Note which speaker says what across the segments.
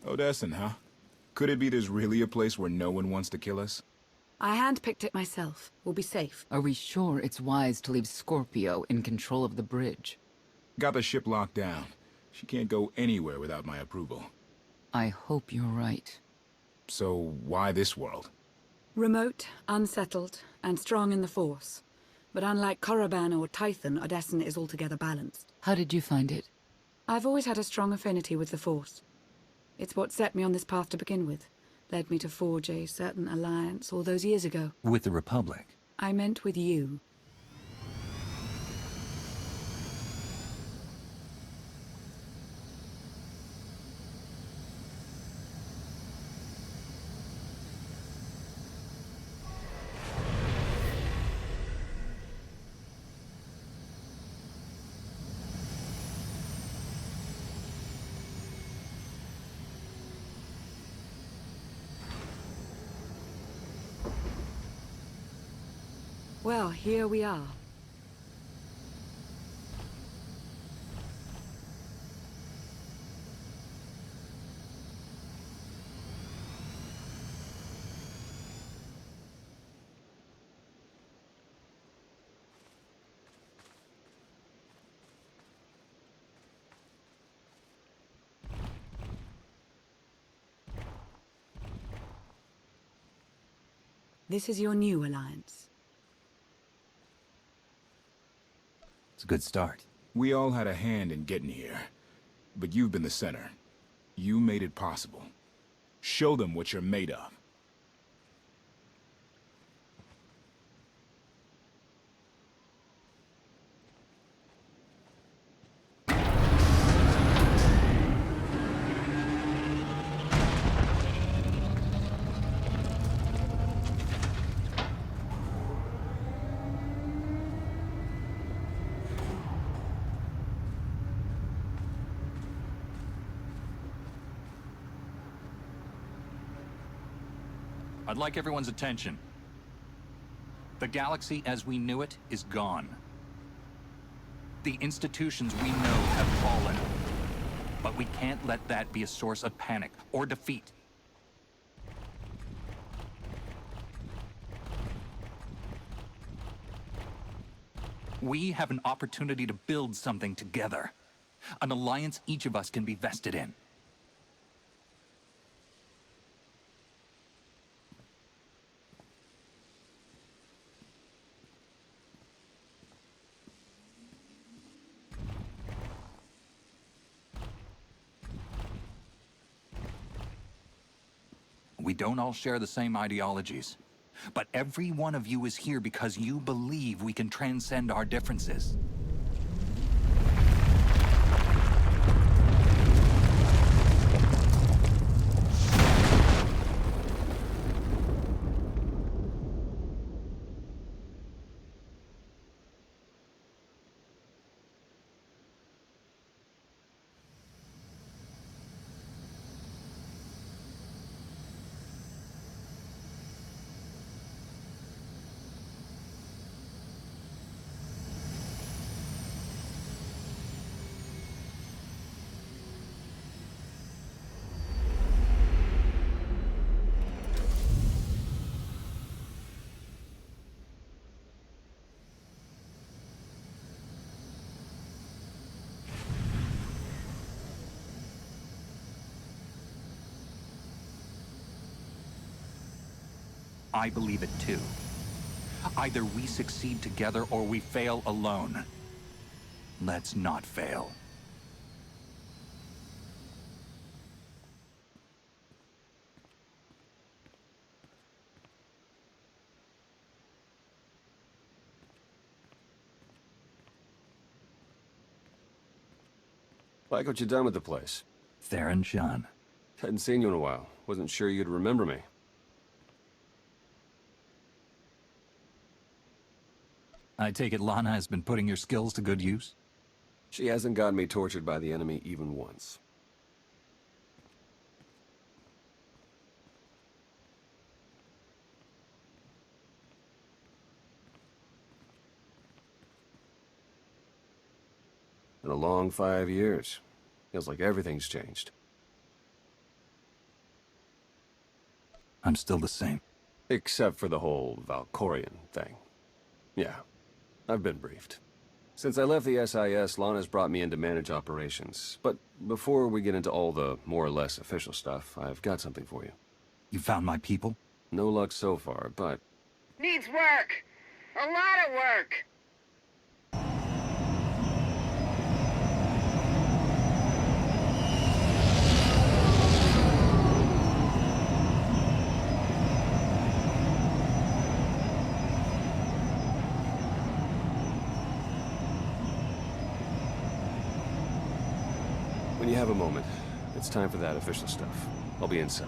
Speaker 1: Odessen, huh? Could it be there's really a place where no one wants to kill us?
Speaker 2: I handpicked it myself. We'll be safe.
Speaker 3: Are we sure it's wise to leave Scorpio in control of the bridge?
Speaker 1: Got the ship locked down. She can't go anywhere without my approval.
Speaker 3: I hope you're right.
Speaker 1: So why this world?
Speaker 2: Remote, unsettled, and strong in the Force. But unlike Korriban or Tython, Odessen is altogether balanced.
Speaker 3: How did you find it?
Speaker 2: I've always had a strong affinity with the Force. It's what set me on this path to begin with. Led me to forge a certain alliance all those years ago.
Speaker 4: With the Republic?
Speaker 2: I meant with you. Well, here we are. This is your new alliance.
Speaker 4: It's a good start.
Speaker 1: We all had a hand in getting here. But you've been the center. You made it possible. Show them what you're made of.
Speaker 4: I'd like everyone's attention. The galaxy as we knew it is gone. The institutions we know have fallen. But we can't let that be a source of panic or defeat. We have an opportunity to build something together. An alliance each of us can be vested in. We don't all share the same ideologies. But every one of you is here because you believe we can transcend our differences. I believe it too. Either we succeed together or we fail alone. Let's not fail.
Speaker 5: Like what you done with the place.
Speaker 4: Theron Shan.
Speaker 5: Hadn't seen you in a while. Wasn't sure you'd remember me.
Speaker 4: I take it Lana has been putting your skills to good use?
Speaker 5: She hasn't gotten me tortured by the enemy even once. Been a long 5 years. Feels like everything's changed.
Speaker 4: I'm still the same.
Speaker 5: Except for the whole Valkorian thing. Yeah, I've been briefed. Since I left the SIS, Lana's brought me in to manage operations. But before we get into all the more or less official stuff, I've got something for you.
Speaker 4: You found my people?
Speaker 5: No luck so far, but...
Speaker 6: Needs work. A lot of work.
Speaker 5: When you have a moment, it's time for that official stuff. I'll be inside.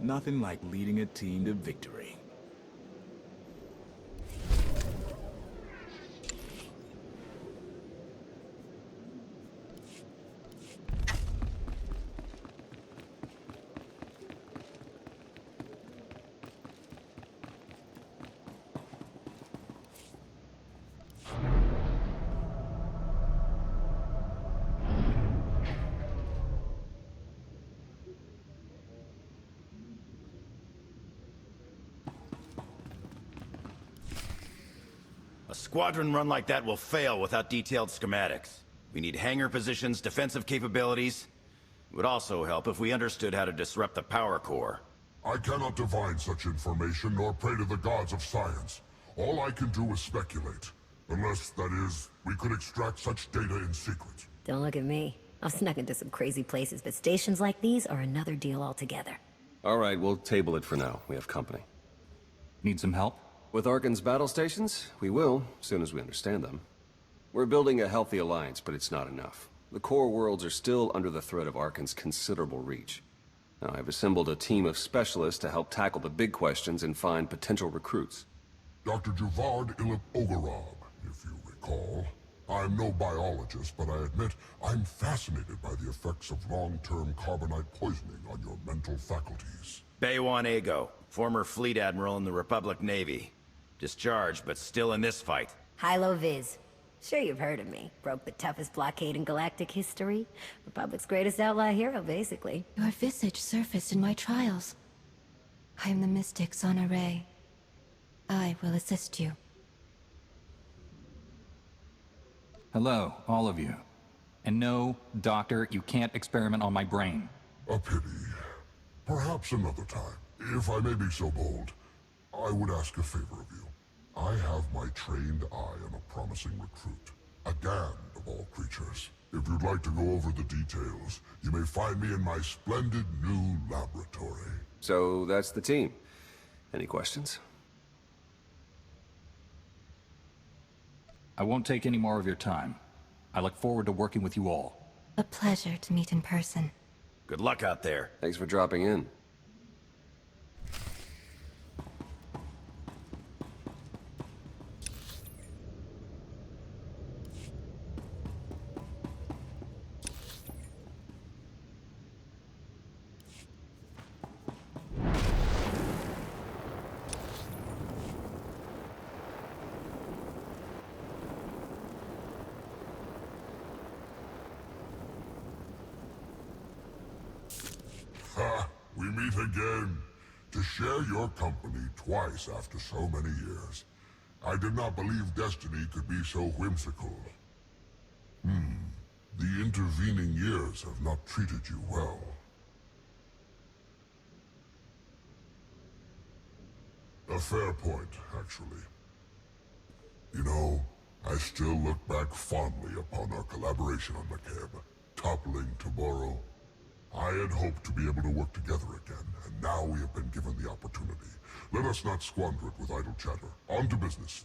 Speaker 1: Nothing like leading a team to victory.
Speaker 7: A squadron run like that will fail without detailed schematics. We need hangar positions, defensive capabilities. It would also help if we understood how to disrupt the power core.
Speaker 8: I cannot divine such information nor pray to the gods of science. All I can do is speculate. Unless, that is, we could extract such data in secret.
Speaker 9: Don't look at me. I've snuck into some crazy places, but stations like these are another deal altogether.
Speaker 5: All right, we'll table it for now. We have company.
Speaker 4: Need some help?
Speaker 5: With Arkan's battle stations, we will, as soon as we understand them. We're building a healthy alliance, but it's not enough. The core worlds are still under the threat of Arkan's considerable reach. Now, I've assembled a team of specialists to help tackle the big questions and find potential recruits.
Speaker 8: Dr. Juvard Ilip Ogorov, if you recall. I'm no biologist, but I admit I'm fascinated by the effects of long-term carbonite poisoning on your mental faculties.
Speaker 7: Baywan Ego, former fleet admiral in the Republic Navy. Discharged, but still in this fight.
Speaker 9: Hilo Viz. Sure you've heard of me. Broke the toughest blockade in galactic history. Republic's greatest outlaw hero, basically.
Speaker 10: Your visage surfaced in my trials. I am the mystic Zona Ray. I will assist you.
Speaker 4: Hello, all of you. And no, Doctor, you can't experiment on my brain.
Speaker 8: A pity. Perhaps another time. If I may be so bold, I would ask a favor of you. I have my trained eye on a promising recruit. A Gand of all creatures. If you'd like to go over the details, you may find me in my splendid new laboratory.
Speaker 5: So that's the team. Any questions?
Speaker 4: I won't take any more of your time. I look forward to working with you all.
Speaker 10: A pleasure to meet in person.
Speaker 7: Good luck out there.
Speaker 5: Thanks for dropping in.
Speaker 8: Ha! We meet again. To share your company twice after so many years. I did not believe destiny could be so whimsical. The intervening years have not treated you well. A fair point, actually. You know, I still look back fondly upon our collaboration on McCabe, toppling Taboro. I had hoped to be able to work together again, and now we have been given the opportunity. Let us not squander it with idle chatter. On to business.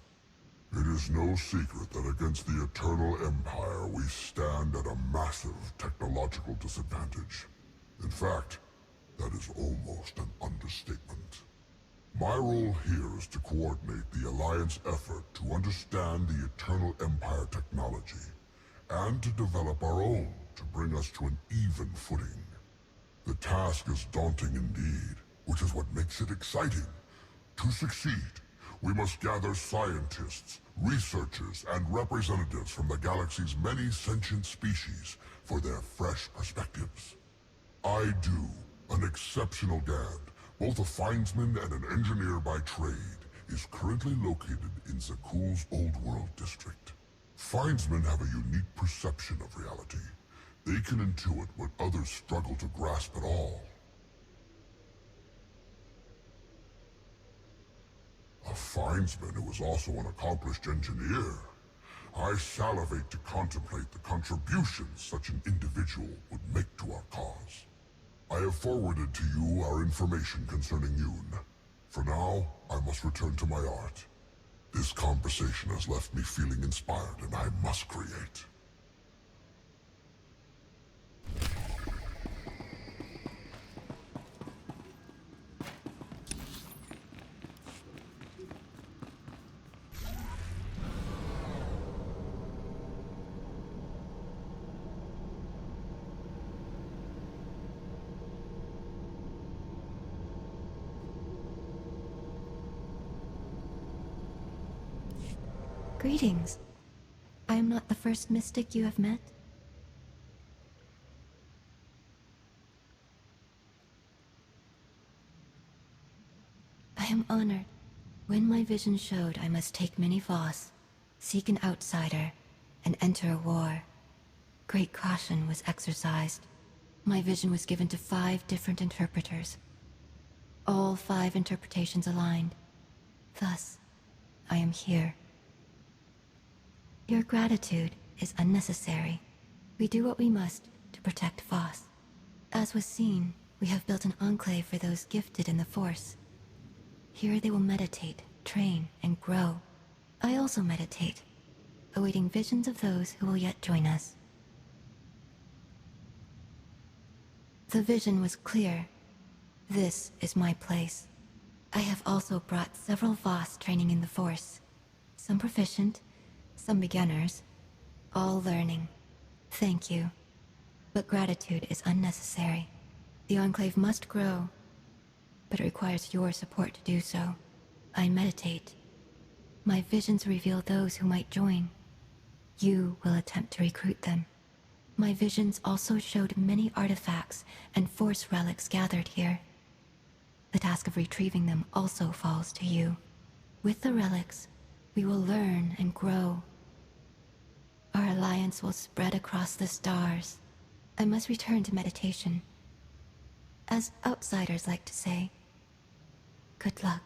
Speaker 8: It is no secret that against the Eternal Empire we stand at a massive technological disadvantage. In fact, that is almost an understatement. My role here is to coordinate the Alliance effort to understand the Eternal Empire technology, and to develop our own to bring us to an even footing. The task is daunting indeed, which is what makes it exciting. To succeed, we must gather scientists, researchers, and representatives from the galaxy's many sentient species for their fresh perspectives. I do, an exceptional Gand, both a findsman and an engineer by trade, is currently located in Zakuul's Old World district. Findsmen have a unique perception of reality. They can intuit what others struggle to grasp at all. A findsman who is also an accomplished engineer. I salivate to contemplate the contributions such an individual would make to our cause. I have forwarded to you our information concerning Yoon. For now, I must return to my art. This conversation has left me feeling inspired, and I must create.
Speaker 10: Greetings. I am not the first mystic you have met. I am honored. When my vision showed I must take many Voss, seek an outsider, and enter a war, great caution was exercised. My vision was given to 5 different interpreters. All 5 interpretations aligned. Thus, I am here. Your gratitude is unnecessary. We do what we must to protect Voss. As was seen, we have built an enclave for those gifted in the Force. Here they will meditate, train, and grow. I also meditate, awaiting visions of those who will yet join us. The vision was clear. This is my place. I have also brought several Voss training in the Force. Some proficient, some beginners, all learning. Thank you. But gratitude is unnecessary. The Enclave must grow, but it requires your support to do so. I meditate. My visions reveal those who might join. You will attempt to recruit them. My visions also showed many artifacts and Force relics gathered here. The task of retrieving them also falls to you. With the relics, we will learn and grow. Our alliance will spread across the stars. I must return to meditation. As outsiders like to say, good luck.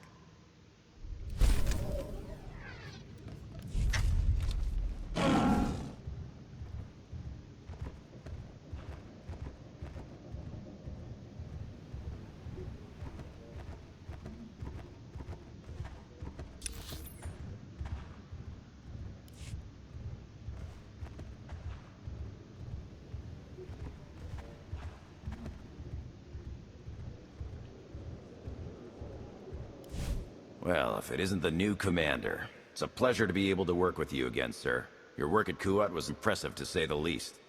Speaker 7: Well, if it isn't the new commander. It's a pleasure to be able to work with you again, sir. Your work at Kuat was impressive, to say the least.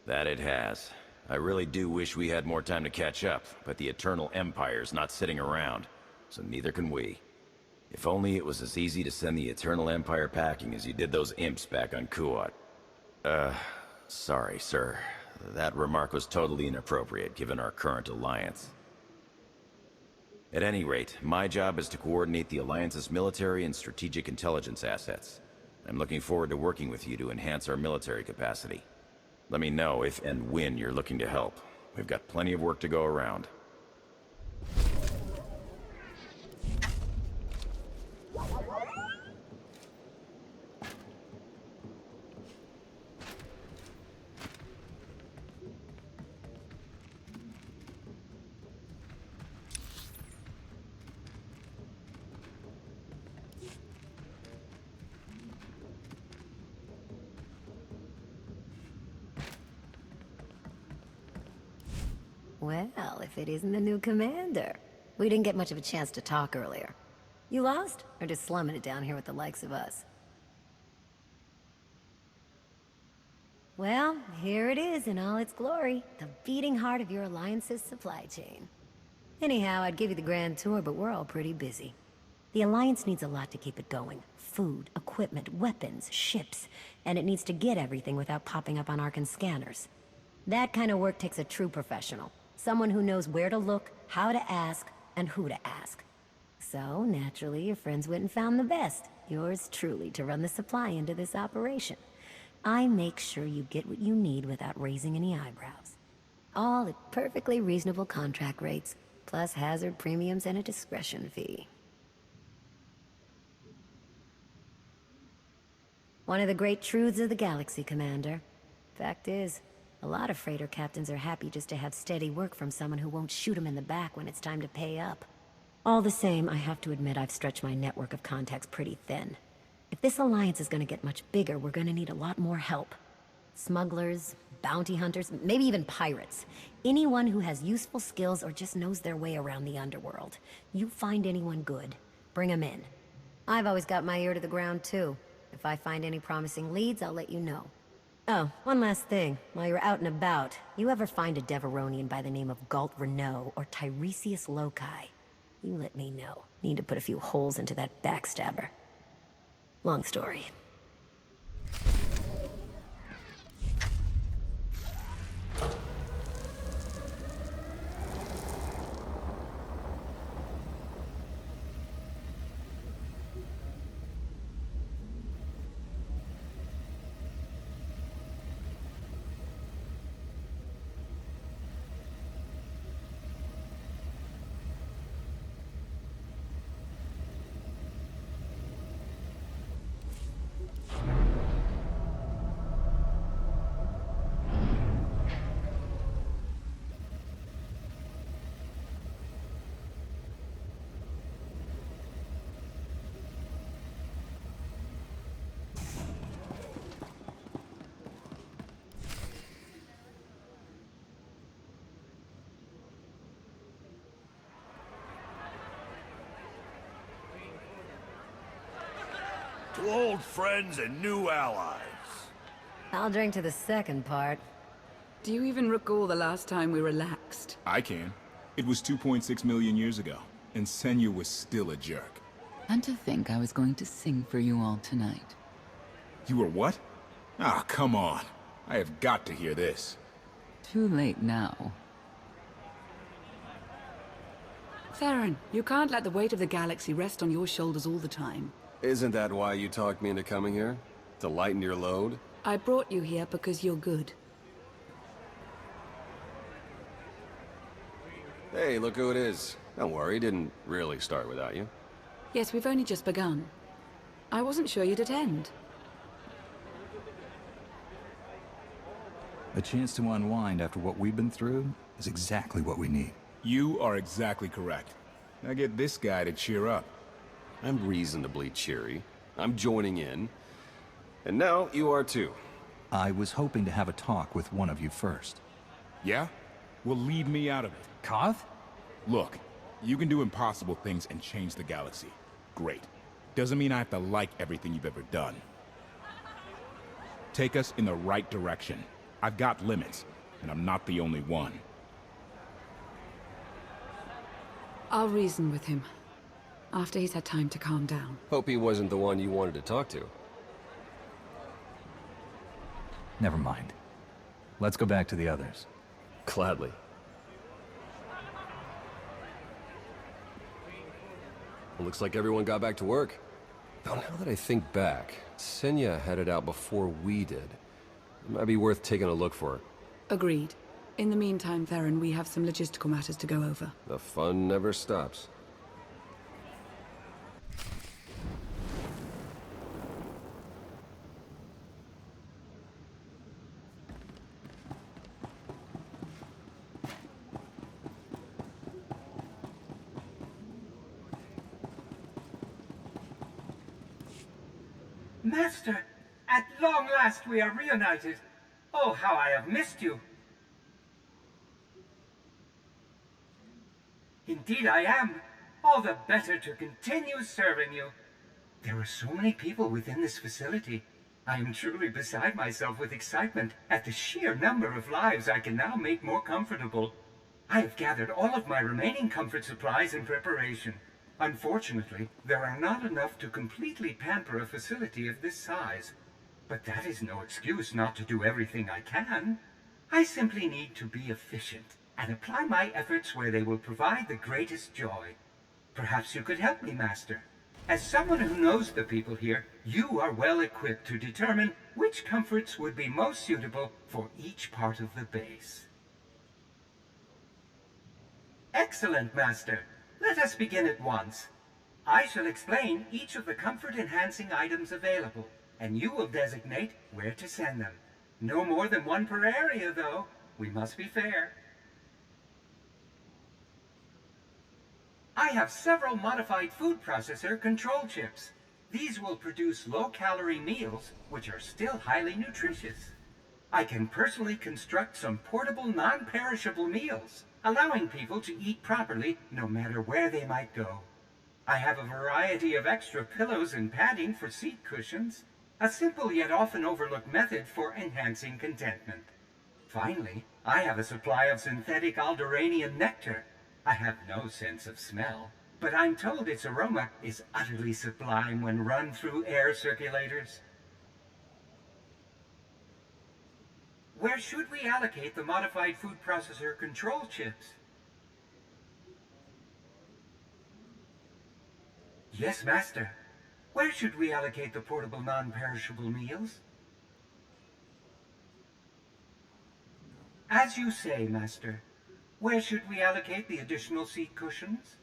Speaker 7: That it has. I really do wish we had more time to catch up, but the Eternal Empire's not sitting around, so neither can we. If only it was as easy to send the Eternal Empire packing as you did those imps back on Kuat. Sorry, sir. That remark was totally inappropriate, given our current alliance. At any rate, my job is to coordinate the Alliance's military and strategic intelligence assets. I'm looking forward to working with you to enhance our military capacity. Let me know if and when you're looking to help. We've got plenty of work to go around.
Speaker 9: Well, if it isn't the new commander. We didn't get much of a chance to talk earlier. You lost? Or just slumming it down here with the likes of us? Well, here it is in all its glory. The beating heart of your Alliance's supply chain. Anyhow, I'd give you the grand tour, but we're all pretty busy. The Alliance needs a lot to keep it going. Food, equipment, weapons, ships. And it needs to get everything without popping up on Arcan's scanners. That kind of work takes a true professional. Someone who knows where to look, how to ask, and who to ask. So, naturally, your friends went and found the best. Yours truly to run the supply into this operation. I make sure you get what you need without raising any eyebrows. All at perfectly reasonable contract rates, plus hazard premiums and a discretion fee. One of the great truths of the galaxy, Commander. Fact is, a lot of freighter captains are happy just to have steady work from someone who won't shoot them in the back when it's time to pay up. All the same, I have to admit I've stretched my network of contacts pretty thin. If this alliance is gonna get much bigger, we're gonna need a lot more help. Smugglers, bounty hunters, maybe even pirates. Anyone who has useful skills or just knows their way around the underworld. You find anyone good, bring them in. I've always got my ear to the ground too. If I find any promising leads, I'll let you know. Oh, one last thing. While you're out and about, you ever find a Deveronian by the name of Galt Renault or Tiresias Loci? You let me know. Need to put a few holes into that backstabber. Long story.
Speaker 11: To old friends and new allies.
Speaker 9: I'll drink to the second part.
Speaker 2: Do you even recall the last time we relaxed?
Speaker 1: I can. It was 2.6 million years ago, and Senya was still a jerk.
Speaker 3: And to think I was going to sing for you all tonight.
Speaker 1: You were what? Ah, come on. I have got to hear this.
Speaker 3: Too late now.
Speaker 2: Theron, you can't let the weight of the galaxy rest on your shoulders all the time.
Speaker 5: Isn't that why you talked me into coming here? To lighten your load?
Speaker 2: I brought you here because you're good.
Speaker 5: Hey, look who it is. Don't worry, didn't really start without you.
Speaker 2: Yes, we've only just begun. I wasn't sure you'd attend.
Speaker 4: A chance to unwind after what we've been through is exactly what we need.
Speaker 1: You are exactly correct. Now get this guy to cheer up.
Speaker 5: I'm reasonably cheery. I'm joining in. And now you are too.
Speaker 4: I was hoping to have a talk with one of you first.
Speaker 1: Yeah? Well, leave me out of it.
Speaker 4: Koth?
Speaker 1: Look, you can do impossible things and change the galaxy. Great. Doesn't mean I have to like everything you've ever done. Take us in the right direction. I've got limits, and I'm not the only one.
Speaker 2: I'll reason with him. After he's had time to calm down.
Speaker 5: Hope he wasn't the one you wanted to talk to.
Speaker 4: Never mind. Let's go back to the others.
Speaker 5: Gladly. Well, looks like everyone got back to work. Now that I think back, Senya headed out before we did. It might be worth taking a look for her.
Speaker 2: Agreed. In the meantime, Theron, we have some logistical matters to go over.
Speaker 5: The fun never stops.
Speaker 12: Master, at long last we are reunited. Oh, how I have missed you. Indeed I am. All the better to continue serving you. There are so many people within this facility. I am truly beside myself with excitement at the sheer number of lives I can now make more comfortable. I have gathered all of my remaining comfort supplies in preparation. Unfortunately, there are not enough to completely pamper a facility of this size. But that is no excuse not to do everything I can. I simply need to be efficient and apply my efforts where they will provide the greatest joy. Perhaps you could help me, Master. As someone who knows the people here, you are well equipped to determine which comforts would be most suitable for each part of the base. Excellent, Master. Let us begin at once. I shall explain each of the comfort-enhancing items available, and you will designate where to send them. No more than one per area, though. We must be fair. I have several modified food processor control chips. These will produce low-calorie meals, which are still highly nutritious. I can personally construct some portable, non-perishable meals, allowing people to eat properly no matter where they might go. I have a variety of extra pillows and padding for seat cushions, a simple yet often overlooked method for enhancing contentment. Finally, I have a supply of synthetic Alderaanian nectar. I have no sense of smell, but I'm told its aroma is utterly sublime when run through air circulators. Where should we allocate the modified food processor control chips? Yes, Master. Where should we allocate the portable non-perishable meals? As you say, Master. Where should we allocate the additional seat cushions?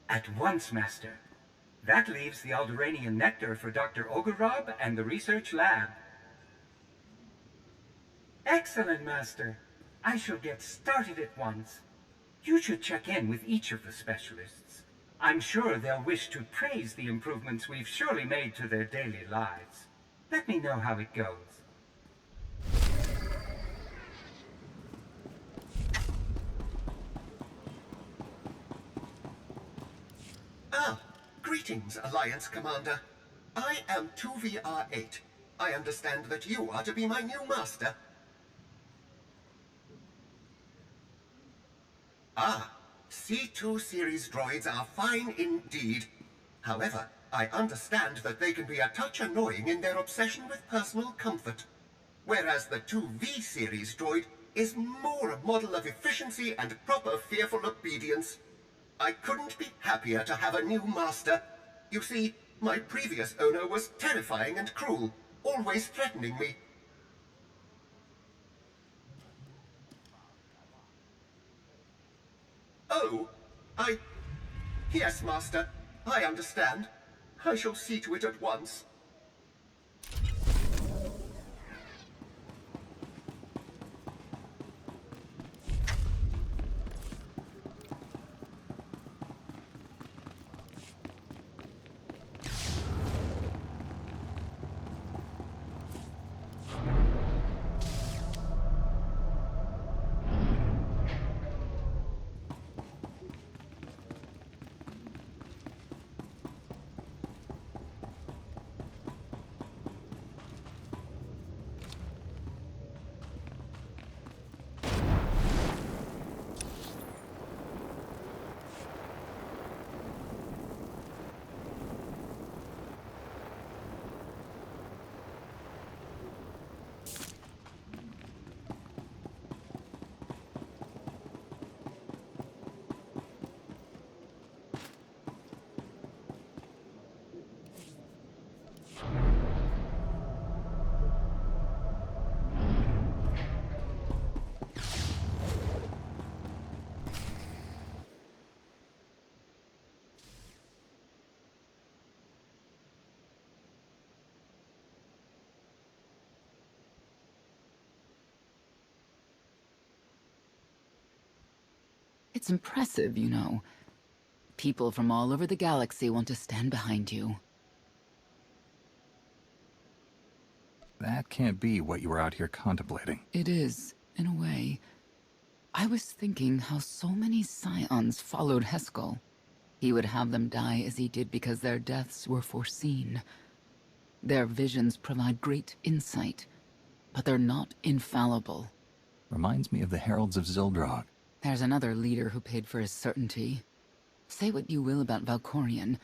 Speaker 12: At once, Master. That leaves the Alderaanian nectar for Dr. Ogorob and the research lab. Excellent, Master. I shall get started at once. You should check in with each of the specialists. I'm sure they'll wish to praise the improvements we've surely made to their daily lives. Let me know how it goes.
Speaker 13: Greetings, Alliance Commander. I am 2VR8. I understand that you are to be my new master. Ah, C2 series droids are fine indeed. However, I understand that they can be a touch annoying in their obsession with personal comfort. Whereas the 2V series droid is more a model of efficiency and proper fearful obedience. I couldn't be happier to have a new master. You see, my previous owner was terrifying and cruel, always threatening me. Oh, Yes, Master. I understand. I shall see to it at once.
Speaker 3: It's impressive, you know. People from all over the galaxy want to stand behind you.
Speaker 1: That can't be what you were out here contemplating.
Speaker 3: It is, in a way. I was thinking how so many Scions followed Heskel. He would have them die as he did because their deaths were foreseen. Their visions provide great insight, but they're not infallible.
Speaker 4: Reminds me of the Heralds of Zildrog.
Speaker 3: There's another leader who paid for his certainty. Say what you will about Valkorion,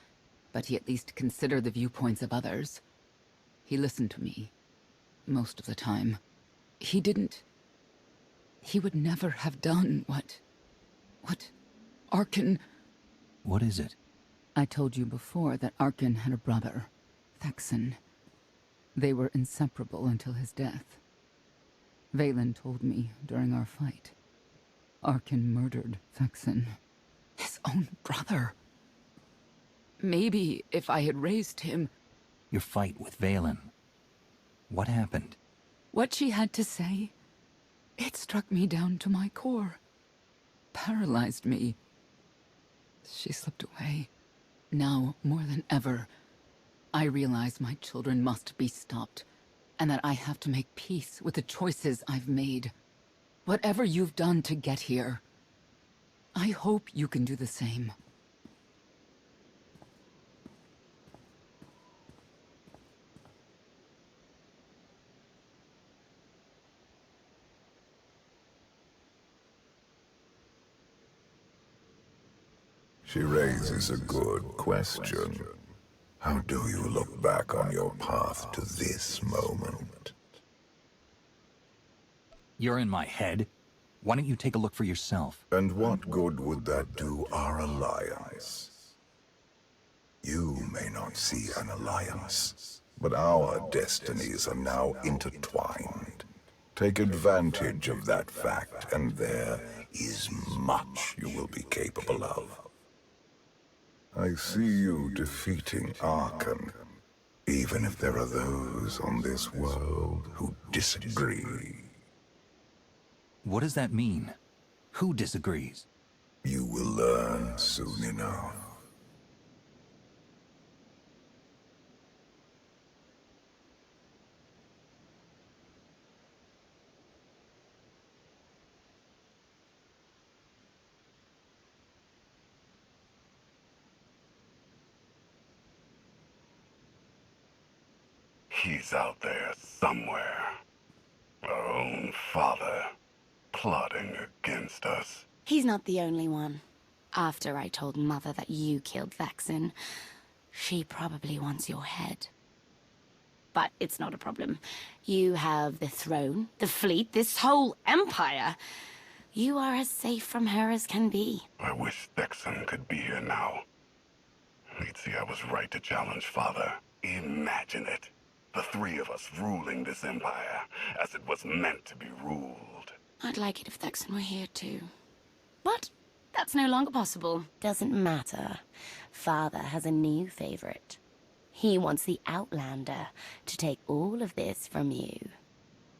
Speaker 3: but he at least considered the viewpoints of others. He listened to me. Most of the time. He didn't. He would never have done what Arkan...
Speaker 4: What is it?
Speaker 3: I told you before that Arkan had a brother, Thexan. They were inseparable until his death. Valen told me during our fight. Arkan murdered Thexan. His own brother. Maybe if I had raised him...
Speaker 4: Your fight with Valen. What happened?
Speaker 3: What she had to say, it struck me down to my core. Paralyzed me. She slipped away. Now, more than ever, I realize my children must be stopped, and that I have to make peace with the choices I've made. Whatever you've done to get here, I hope you can do the same.
Speaker 8: She raises a good question. How do you look back on your path to this moment?
Speaker 4: You're in my head. Why don't you take a look for yourself?
Speaker 8: And what good would that do our alliance? You may not see an alliance, but our destinies are now intertwined. Take advantage of that fact, and there is much you will be capable of. I see you defeating Arkan, even if there are those on this world who disagree.
Speaker 4: What does that mean? Who disagrees?
Speaker 8: You will learn soon enough.
Speaker 14: He's out there somewhere. Our own father, plotting against us.
Speaker 15: He's not the only one. After I told Mother that you killed Thexan, she probably wants your head. But it's not a problem. You have the throne, the fleet, this whole empire. You are as safe from her as can be.
Speaker 14: I wish Thexan could be here now. He'd see I was right to challenge Father. Imagine it. The three of us ruling this empire as it was meant to be ruled.
Speaker 15: I'd like it if Thexan were here too. But that's no longer possible.
Speaker 9: Doesn't matter. Father has a new favorite. He wants the Outlander to take all of this from you.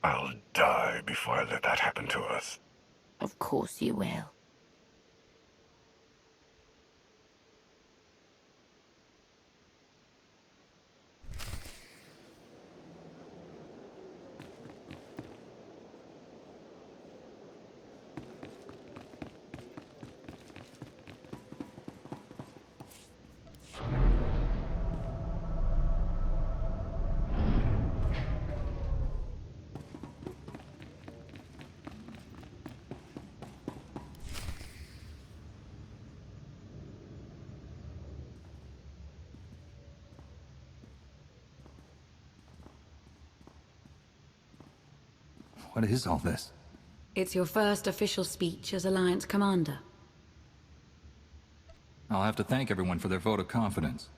Speaker 14: I'll die before I let that happen to us.
Speaker 9: Of course you will.
Speaker 4: What is all this?
Speaker 2: It's your first official speech as Alliance Commander.
Speaker 4: I'll have to thank everyone for their vote of confidence.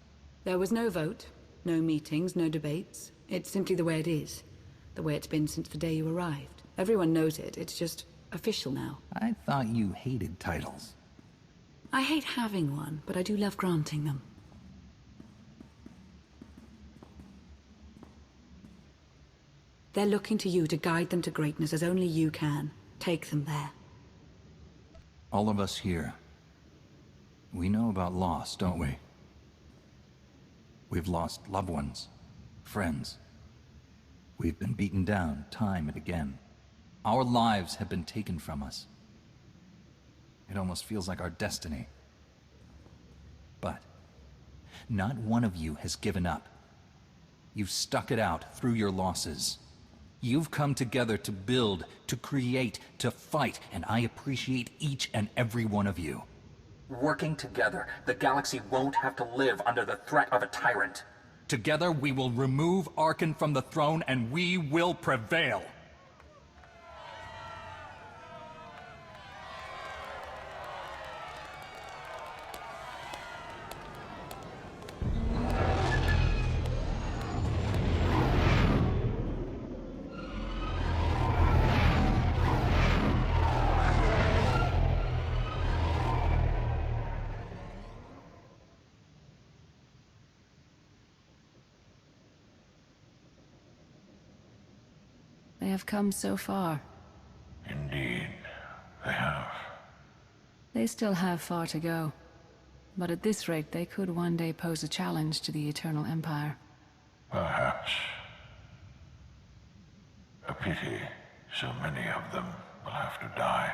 Speaker 2: There was no vote, no meetings, no debates. It's simply the way it is. The way it's been since the day you arrived. Everyone knows it. It's just official now.
Speaker 4: I thought you hated titles.
Speaker 2: I hate having one, but I do love granting them. They're looking to you to guide them to greatness as only you can. Take them there.
Speaker 4: All of us here, we know about loss, don't we? We've lost loved ones, friends. We've been beaten down time and again. Our lives have been taken from us. It almost feels like our destiny. Not one of you has given up. You've stuck it out through your losses. You've come together to build, to create, to fight, and I appreciate each and every one of you. Working together, the galaxy won't have to live under the threat of a tyrant. Together, we will remove Arkan from the throne, and we will prevail.
Speaker 2: They have come so far.
Speaker 11: Indeed, they have.
Speaker 2: They still have far to go. But at this rate, they could one day pose a challenge to the Eternal Empire.
Speaker 11: Perhaps. A pity so many of them will have to die.